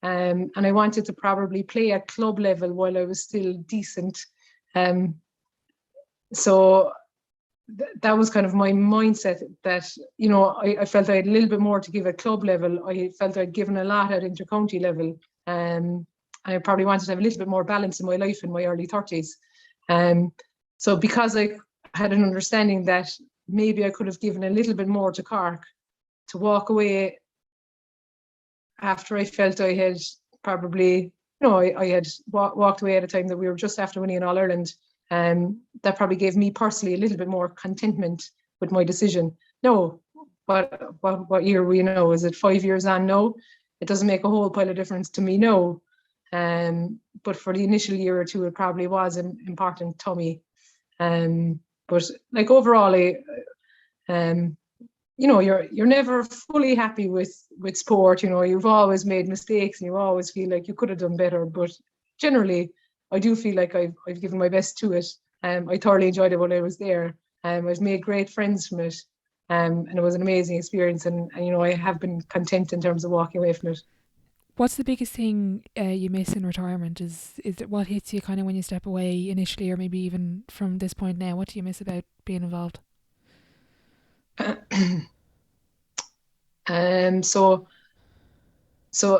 And I wanted to probably play at club level while I was still decent. So that was kind of my mindset, that, I felt I had a little bit more to give at club level. I felt I'd given a lot at intercounty level. I probably wanted to have a little bit more balance in my life in my early 30s. So because I had an understanding that maybe I could have given a little bit more to Cork, to walk away after I felt I had probably, I had walked away at a time that we were just after winning All Ireland. That probably gave me personally a little bit more contentment with my decision. No, what year we know? Is it 5 years on? No, it doesn't make a whole pile of difference to me. No, but for the initial year or two, it probably was important to me. But like overall, you're never fully happy with sport. You've always made mistakes and you always feel like you could have done better. But generally, I do feel like I've given my best to it. I thoroughly enjoyed it when I was there. I've made great friends from it. And it was an amazing experience. And I have been content in terms of walking away from it. What's the biggest thing you miss in retirement? Is it what hits you kind of when you step away initially, or maybe even from this point now? What do you miss about being involved? So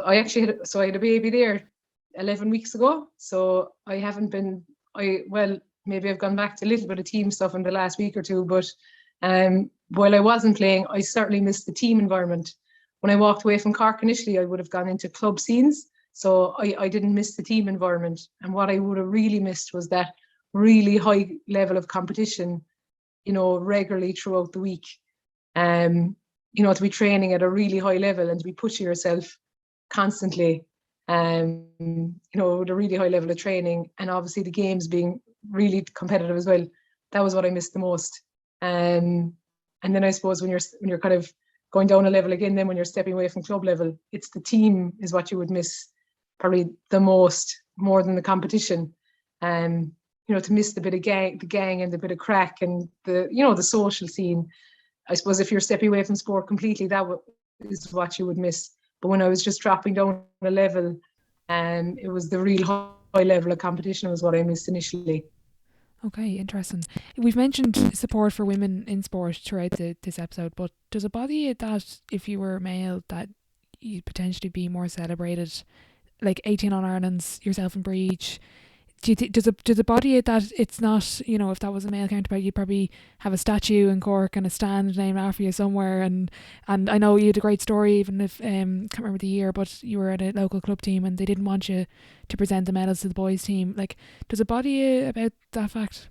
I actually had a baby there 11 weeks ago. So I haven't been, maybe I've gone back to a little bit of team stuff in the last week or two, but while I wasn't playing, I certainly missed the team environment. When I walked away from Cork initially, I would have gone into club scenes. So I didn't miss the team environment. And what I would have really missed was that really high level of competition, regularly throughout the week. To be training at a really high level and to be pushing yourself constantly, with a really high level of training, and obviously the games being really competitive as well. That was what I missed the most. And then I suppose when you're kind of going down a level again, then when you're stepping away from club level, it's the team is what you would miss probably the most, more than the competition. To miss the bit of the gang and the bit of crack and the social scene. I suppose if you're stepping away from sport completely, that is what you would miss. But when I was just dropping down a level, it was the real high level of competition was what I missed initially. Okay, interesting. We've mentioned support for women in sport throughout this episode, but does it bother you that if you were male that you'd potentially be more celebrated, like 18 All-Irelands, yourself and Breach? Does it bother you that it's not, if that was a male counterpart, you'd probably have a statue in Cork and a stand named after you somewhere, and I know you had a great story, even if can't remember the year, but you were at a local club team and they didn't want you to present the medals to the boys team. Like, does it bother you about that fact?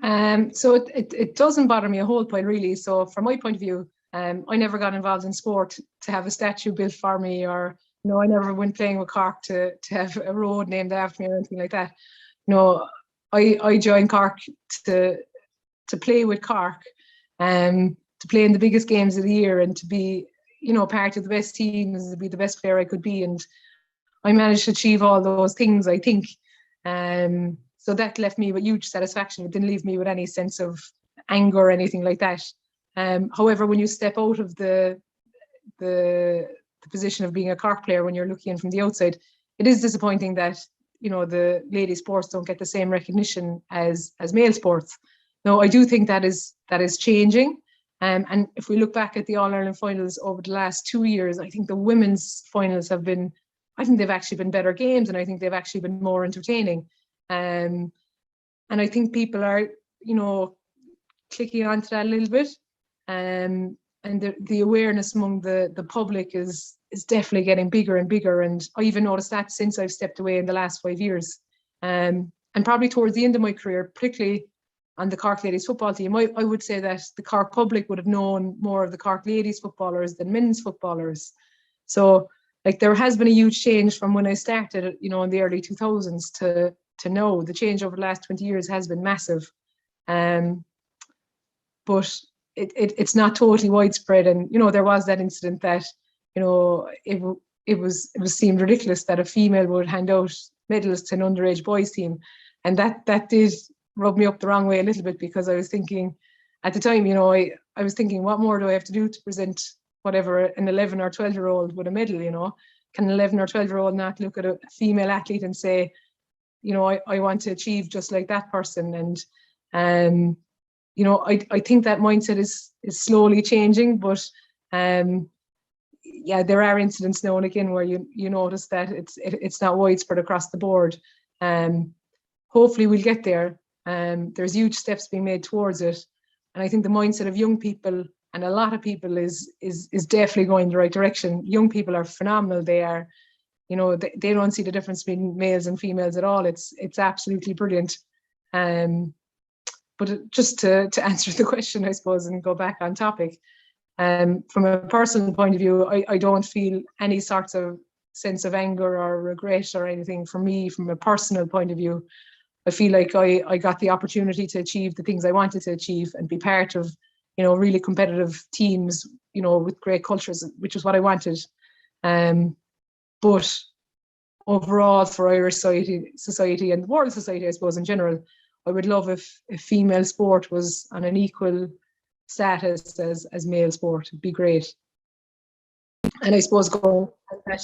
So it doesn't bother me a whole pile really. So from my point of view, I never got involved in sport to have a statue built for me, or I never went playing with Cork to have a road named after me or anything like that. I joined Cork to play with Cork, to play in the biggest games of the year, and to be, part of the best teams, to be the best player I could be, and I managed to achieve all those things, I think. So that left me with huge satisfaction. It didn't leave me with any sense of anger or anything like that. However, when you step out of the position of being a Cork player, when you're looking in from the outside, it is disappointing that the lady sports don't get the same recognition as male sports. No, I do think that is changing. And if we look back at the All-Ireland finals over the last 2 years, I think the women's finals they've actually been better games, and I think they've actually been more entertaining. And I think people are, clicking onto that a little bit. And the awareness among the public is definitely getting bigger and bigger. And I even noticed that since I've stepped away in the last 5 years. And probably towards the end of my career, particularly on the Cork Ladies football team, I would say that the Cork public would have known more of the Cork Ladies footballers than men's footballers. So there has been a huge change from when I started, in the early 2000s to now. The change over the last 20 years has been massive. But it's not totally widespread. And, there was that incident that, it was seemed ridiculous that a female would hand out medals to an underage boys team. And that did rub me up the wrong way a little bit, because I was thinking at the time, I was thinking, what more do I have to do to present whatever an 11 or 12-year-old with a medal? Can an 11 or 12-year-old not look at a female athlete and say, I want to achieve just like that person? And I think that mindset is slowly changing, but there are incidents now and again where you notice that it's not widespread across the board. Hopefully we'll get there. There's huge steps being made towards it, and I think the mindset of young people and a lot of people is definitely going in the right direction. Young people are phenomenal. They are, they don't see the difference between males and females at all. It's absolutely brilliant. But just to answer the question, I suppose, and go back on topic, from a personal point of view, I don't feel any sorts of sense of anger or regret or anything. For me, from a personal point of view, I feel like I got the opportunity to achieve the things I wanted to achieve and be part of, really competitive teams, with great cultures, which is what I wanted. But overall, for Irish society and world society, I suppose, in general, I would love if female sport was on an equal status as male sport. It'd be great. And I suppose that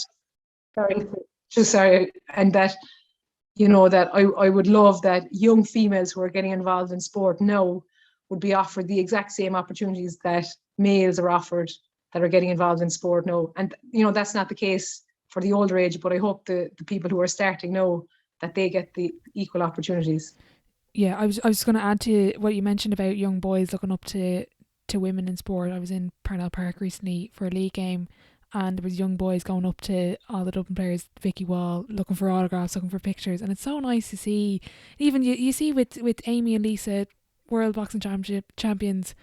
I would love that young females who are getting involved in sport now would be offered the exact same opportunities that males are offered that are getting involved in sport now. And that's not the case for the older age, but I hope the people who are starting now, that they get the equal opportunities. Yeah, I was going to add to what you mentioned about young boys looking up to women in sport. I was in Parnell Park recently for a league game, and there was young boys going up to all the Dublin players, Vicky Wall, looking for autographs, looking for pictures. And it's so nice to see. Even you see with Amy and Lisa, World Boxing Championship champions,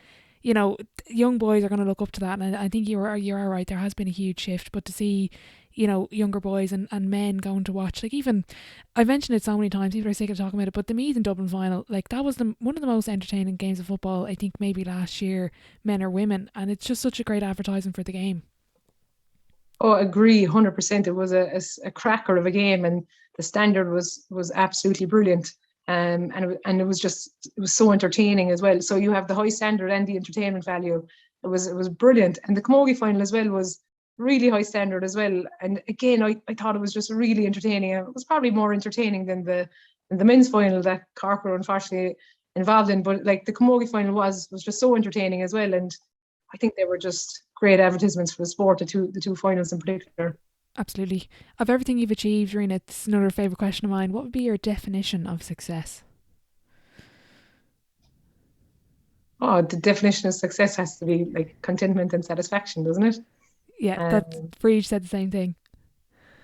young boys are going to look up to that. And I think you are right. There has been a huge shift, but to see, younger boys and men going to watch, even I mentioned it so many times, people are sick of talking about it, but the Meath and Dublin final, that was one of the most entertaining games of football, I think, maybe last year, men or women, and it's just such a great advertising for the game. Oh, agree, 100%. It was a cracker of a game, and the standard was absolutely brilliant. And it was so entertaining as well. So you have the high standard and the entertainment value. It was brilliant. And the Camogie final as well was really high standard as well. And again, I thought it was just really entertaining. It was probably more entertaining than the men's final that Cork were unfortunately involved in. But the Camogie final was just so entertaining as well. And I think they were just great advertisements for the sport, the two finals in particular. Absolutely. Of everything you've achieved, Rena, it's another favourite question of mine. What would be your definition of success? Oh, the definition of success has to be contentment and satisfaction, doesn't it? Yeah, that Breach said the same thing.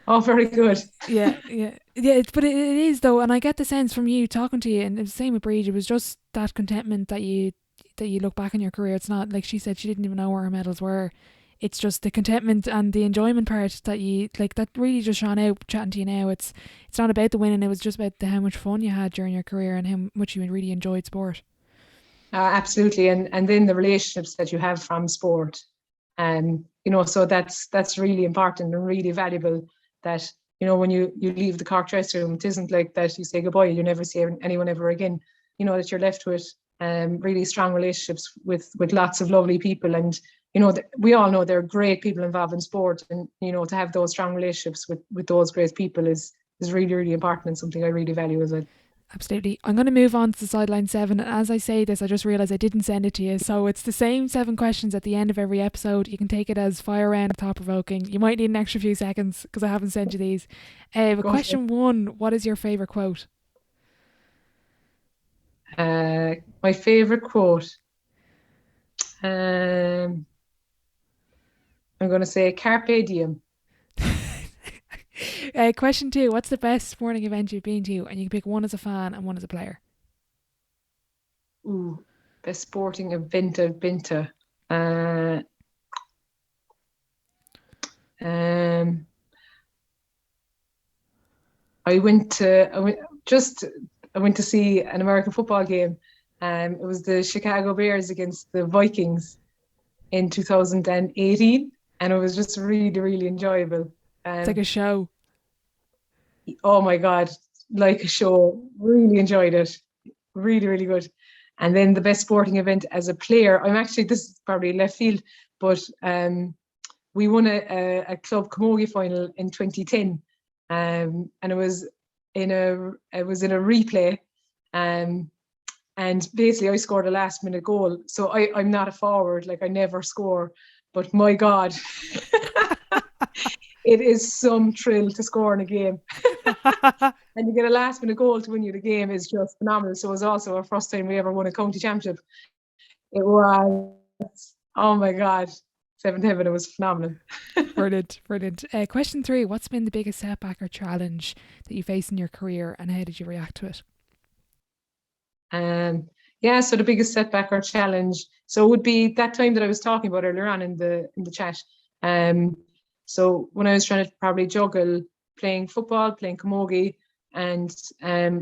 Oh, very good. Yeah. But it is though, and I get the sense from you talking to you, and it was the same with Breach. It was just that contentment that you look back in your career. It's not like she said she didn't even know where her medals were. It's just the contentment and the enjoyment part that you that really just shone out chatting to you now. It's not about the winning. It was just about how much fun you had during your career and how much you really enjoyed sport. Absolutely, and then the relationships that you have from sport. so that's really important and really valuable, that, when you leave the Cork dressing room, it isn't like that you say goodbye, you never see anyone ever again, that you're left with really strong relationships with lots of lovely people. And, we all know there are great people involved in sport, and, to have those strong relationships with those great people is really, really important, and something I really value as well. Absolutely. I'm going to move on to the sideline 7. And as I say this, I just realised I didn't send it to you. So it's the same 7 questions at the end of every episode. You can take it as fire round, thought provoking. You might need an extra few seconds because I haven't sent you these. But question 1, what is your favourite quote? My favourite quote. I'm going to say carpe diem. Question 2, what's the best sporting event you've been to? And you can pick one as a fan and one as a player. Ooh, best sporting event I've been to. I went to see an American football game. It was the Chicago Bears against the Vikings in 2018, and it was just really, really enjoyable. It's like a show. Oh my God, like a show. Really enjoyed it. Really, really good. And then the best sporting event as a player, this is probably left field, but we won a club Camogie final in 2010, and it was in a replay, and basically I scored a last minute goal. So I'm not a forward, like I never score, but my God. It is some thrill to score in a game. And you get a last minute goal to win you the game is just phenomenal. So it was also our first time we ever won a county championship. It was, oh my God, 7th heaven. It was phenomenal. Brilliant. Question 3, what's been the biggest setback or challenge that you faced in your career, and how did you react to it? So the biggest setback or challenge, so it would be that time that I was talking about earlier on in the chat. So when I was trying to probably juggle playing football, playing camogie, and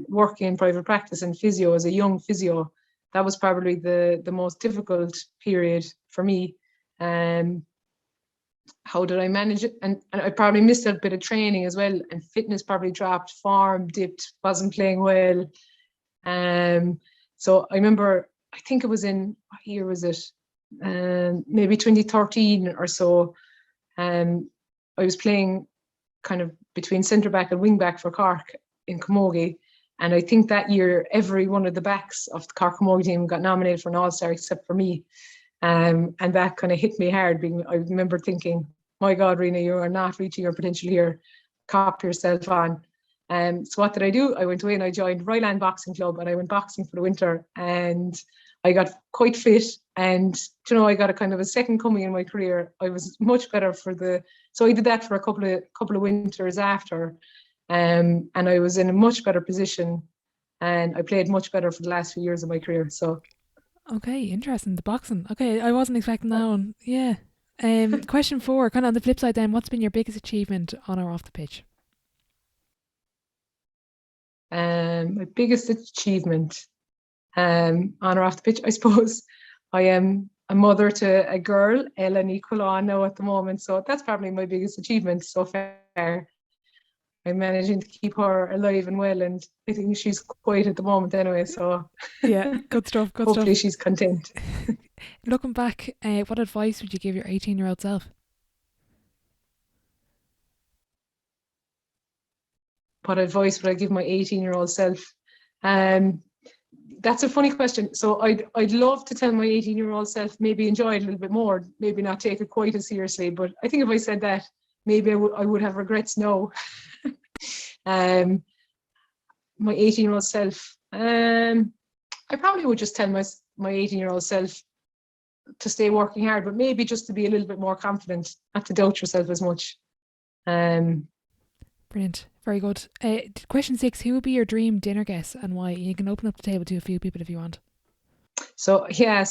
working in private practice and physio as a young physio, that was probably the most difficult period for me. How did I manage it? And I probably missed a bit of training as well, and fitness probably dropped, form dipped, wasn't playing well. So I remember, I think it was in, what year was it? Maybe 2013 or so. I was playing kind of between centre back and wing back for Cork in camogie, and I think that year every one of the backs of the Cork camogie team got nominated for an All-Star except for me, and that kind of hit me hard. I remember thinking, my God, Rena, you are not reaching your potential here. Cop yourself on. So what did I do? I went away and I joined Ryland Boxing Club, and I went boxing for the winter, and I got quite fit, and I got a kind of a second coming in my career. I was much better so I did that for a couple of winters after, and I was in a much better position, and I played much better for the last few years of my career. So, okay, interesting. The boxing. Okay, I wasn't expecting that one. Yeah. Question 4, kind of on the flip side then, what's been your biggest achievement on or off the pitch? My biggest achievement on or off the pitch, I suppose I am a mother to a girl, Ella Nicola, now at the moment. So that's probably my biggest achievement so far. I'm managing to keep her alive and well, and I think she's quiet at the moment anyway. So yeah, good stuff. Hopefully she's content. Looking back, what advice would you give your 18-year-old self? What advice would I give my 18-year-old self? That's a funny question. So I'd love to tell my 18-year-old self maybe enjoy it a little bit more, maybe not take it quite as seriously. But I think if I said that, maybe I would have regrets now. My 18-year-old self, I probably would just tell my 18-year-old self to stay working hard, but maybe just to be a little bit more confident, not to doubt yourself as much. Brilliant. Very good. Question 6, who would be your dream dinner guest and why? You can open up the table to a few people if you want. So I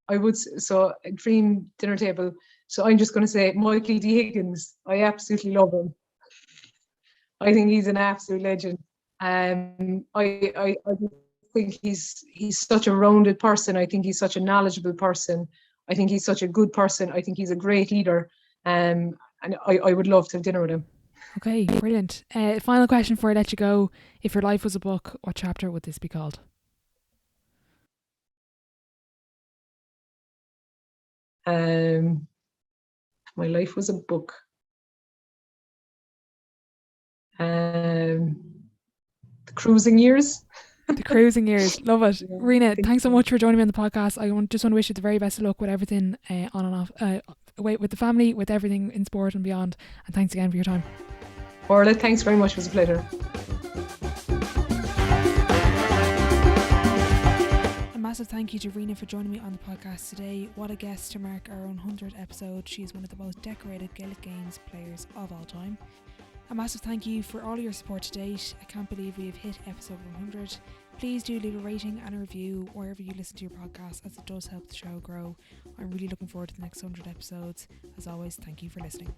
would, so a dream dinner table. So I'm just going to say Michael D. Higgins. I absolutely love him. I think he's an absolute legend. I think he's such a rounded person. I think he's such a knowledgeable person. I think he's such a good person. I think he's a great leader. And I would love to have dinner with him. Okay, brilliant. Final question before I let you go. If your life was a book, what chapter would this be called? My life was a book. The cruising years. The cruising years. Love it. Yeah, Rena, thanks so much for joining me on the podcast. I just want to wish you the very best of luck with everything on and off, with the family, with everything in sport and beyond. And thanks again for your time. Orla, thanks very much. It was a pleasure. A massive thank you to Rena for joining me on the podcast today. What a guest to mark our 100th episode. She is one of the most decorated Gaelic Games players of all time. A massive thank you for all your support to date. I can't believe we have hit episode 100. Please do leave a rating and a review wherever you listen to your podcast, as it does help the show grow. I'm really looking forward to the next 100 episodes. As always, thank you for listening.